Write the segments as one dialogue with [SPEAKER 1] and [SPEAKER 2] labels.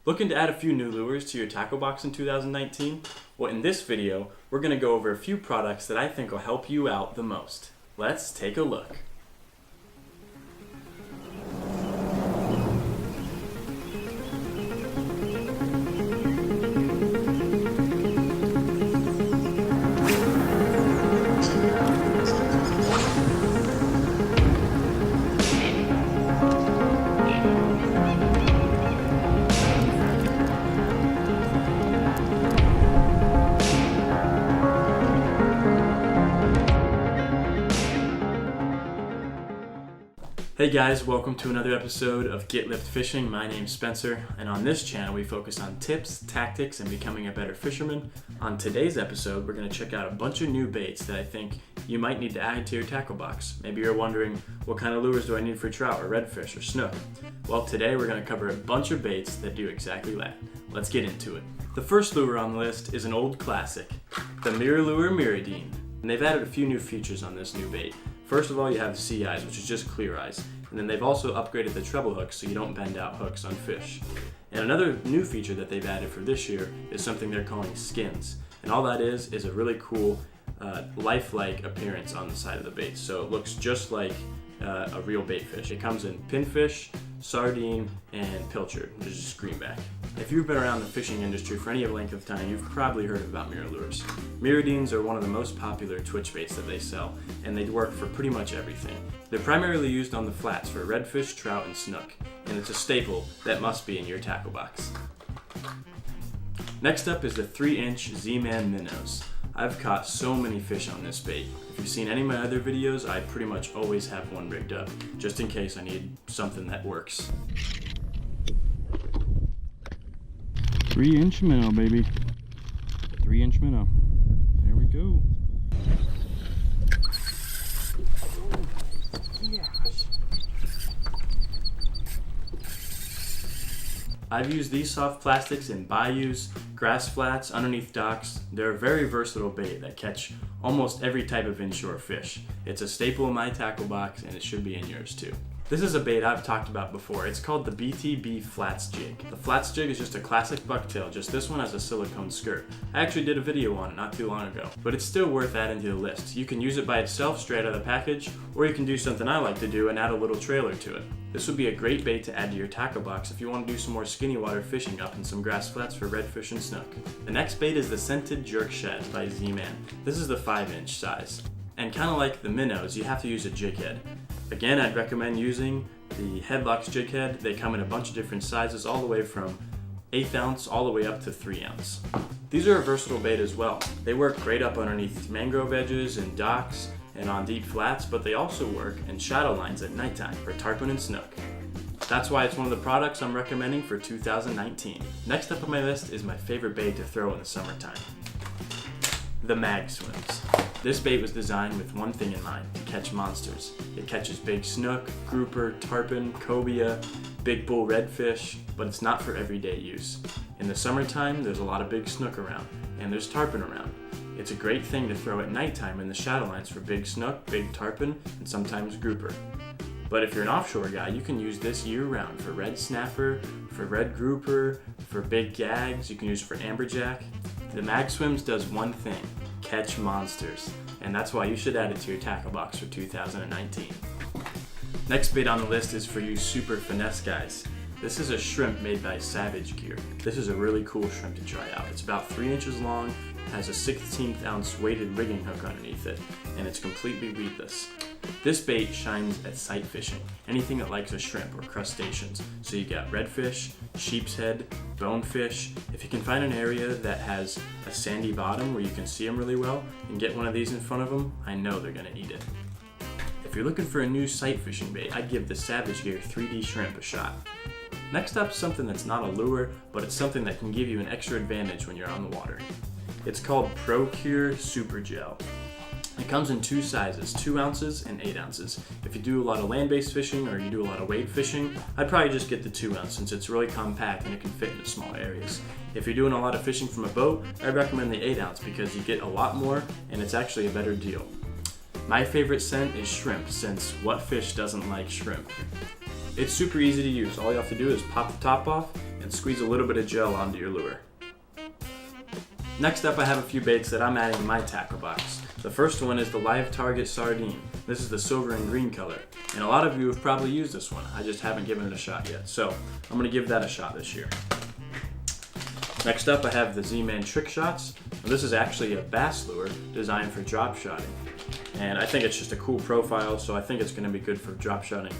[SPEAKER 1] Looking to add a few new lures to your tackle box in 2019? Well, in this video, we're going to go over a few products that I think will help you out the most. Let's take a look. Hey guys, welcome to another episode of Get Lift Fishing. My name's Spencer, and on this channel we focus on tips, tactics, and becoming a better fisherman. On today's episode, we're going to check out a bunch of new baits that I think you might need to add to your tackle box. Maybe you're wondering, what kind of lures do I need for trout or redfish or snook? Well, today we're going to cover a bunch of baits that do exactly that. Let's get into it. The first lure on the list is an old classic, the Mirror Lure Mirrodine. And they've added a few new features on this new bait. First of all, you have sea eyes, which is just clear eyes. And then they've also upgraded the treble hooks so you don't bend out hooks on fish. And another new feature that they've added for this year is something they're calling skins. And all that is a really cool lifelike appearance on the side of the bait. So it looks just like a real bait fish. It comes in pinfish, sardine, and pilchard, which is just greenback. If you've been around the fishing industry for any length of time, you've probably heard about mirror lures. Mirrodines are one of the most popular twitch baits that they sell, and they work for pretty much everything. They're primarily used on the flats for redfish, trout, and snook, and it's a staple that must be in your tackle box. Next up is the 3-inch Z-Man minnows. I've caught so many fish on this bait. If you've seen any of my other videos, I pretty much always have one rigged up, just in case I need something that works.
[SPEAKER 2] 3-inch minnow, baby. 3-inch minnow. There we go.
[SPEAKER 1] I've used these soft plastics in bayous, grass flats, underneath docks. They're a very versatile bait that catch almost every type of inshore fish. It's a staple in my tackle box, and it should be in yours too. This is a bait I've talked about before. It's called the BTB Flats Jig. The Flats Jig is just a classic bucktail, just this one has a silicone skirt. I actually did a video on it not too long ago, but it's still worth adding to the list. You can use it by itself straight out of the package, or you can do something I like to do and add a little trailer to it. This would be a great bait to add to your tackle box if you want to do some more skinny water fishing up in some grass flats for redfish and snook. The next bait is the Scented Jerk Shad by Z-Man. This is the 5-inch size. And kind of like the minnows, you have to use a jig head. Again, I'd recommend using the Headlocks jig head. They come in a bunch of different sizes, all the way from 1/8 ounce all the way up to 3 ounce. These are a versatile bait as well. They work great up underneath mangrove edges and docks and on deep flats, but they also work in shadow lines at nighttime for tarpon and snook. That's why it's one of the products I'm recommending for 2019. Next up on my list is my favorite bait to throw in the summertime, the mag swims. This bait was designed with one thing in mind, to catch monsters. It catches big snook, grouper, tarpon, cobia, big bull redfish, but it's not for everyday use. In the summertime, there's a lot of big snook around, and there's tarpon around. It's a great thing to throw at nighttime in the shadow lines for big snook, big tarpon, and sometimes grouper. But if you're an offshore guy, you can use this year-round for red snapper, for red grouper, for big gags. You can use it for amberjack. The Mag Swims does one thing, catch monsters, and that's why you should add it to your tackle box for 2019. Next bait on the list is for you super finesse guys. This is a shrimp made by Savage Gear. This is a really cool shrimp to try out. It's about 3 inches long, has a 1/16 ounce weighted rigging hook underneath it, and it's completely weedless. This bait shines at sight fishing, anything that likes a shrimp or crustaceans. So you got redfish, sheep's head, bonefish. If you can find an area that has a sandy bottom where you can see them really well and get one of these in front of them, I know they're gonna eat it. If you're looking for a new sight fishing bait, I'd give the Savage Gear 3D Shrimp a shot. Next up, something that's not a lure, but it's something that can give you an extra advantage when you're on the water. It's called ProCure Super Gel. It comes in 2 sizes, 2 ounces and 8 ounces. If you do a lot of land-based fishing or you do a lot of wade fishing, I'd probably just get the 2 ounce since it's really compact and it can fit into small areas. If you're doing a lot of fishing from a boat, I'd recommend the 8 ounce because you get a lot more and it's actually a better deal. My favorite scent is shrimp, since what fish doesn't like shrimp? It's super easy to use. All you have to do is pop the top off and squeeze a little bit of gel onto your lure. Next up, I have a few baits that I'm adding to my tackle box. The first one is the Live Target Sardine. This is the silver and green color, and a lot of you have probably used this one. I just haven't given it a shot yet, so I'm going to give that a shot this year. Next up, I have the Z-Man Trick Shots. This is actually a bass lure designed for drop shotting, and I think it's just a cool profile, so I think it's going to be good for drop shotting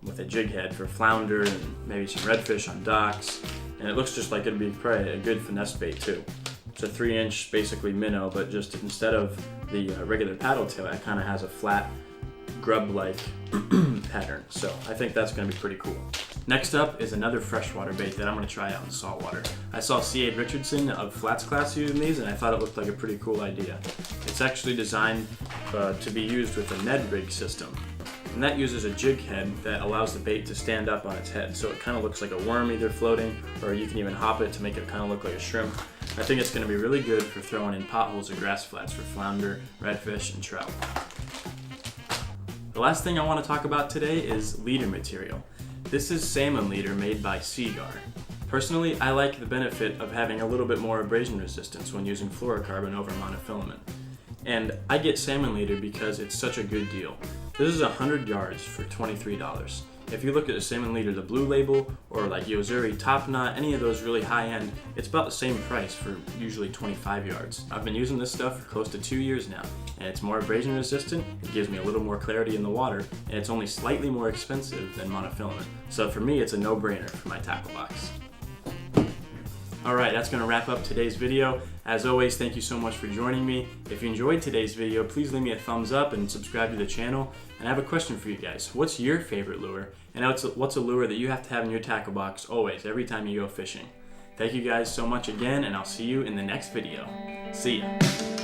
[SPEAKER 1] with a jig head for flounder and maybe some redfish on docks, and it looks just like it'd be probably a good finesse bait too. It's a 3-inch basically minnow, but just instead of the regular paddle tail, it kind of has a flat grub-like pattern, so I think that's going to be pretty cool. Next up is another freshwater bait that I'm going to try out in saltwater. I saw C.A. Richardson of Flats Class using these, and I thought it looked like a pretty cool idea. It's actually designed to be used with a Ned rig system, and that uses a jig head that allows the bait to stand up on its head, so it kind of looks like a worm either floating, or you can even hop it to make it kind of look like a shrimp. I think it's going to be really good for throwing in potholes or grass flats for flounder, redfish, and trout. The last thing I want to talk about today is leader material. This is salmon leader made by Seagar. Personally, I like the benefit of having a little bit more abrasion resistance when using fluorocarbon over monofilament. And I get salmon leader because it's such a good deal. This is 100 yards for $23. If you look at the salmon leader, the blue label, or like Yozuri Top Knot, any of those really high end, it's about the same price for usually 25 yards. I've been using this stuff for close to 2 years now, and it's more abrasion resistant, it gives me a little more clarity in the water, and it's only slightly more expensive than monofilament. So for me, it's a no-brainer for my tackle box. Alright, that's going to wrap up today's video. As always, thank you so much for joining me. If you enjoyed today's video, please leave me a thumbs up and subscribe to the channel. And I have a question for you guys. What's your favorite lure? And what's a lure that you have to have in your tackle box always, every time you go fishing? Thank you guys so much again, and I'll see you in the next video. See ya.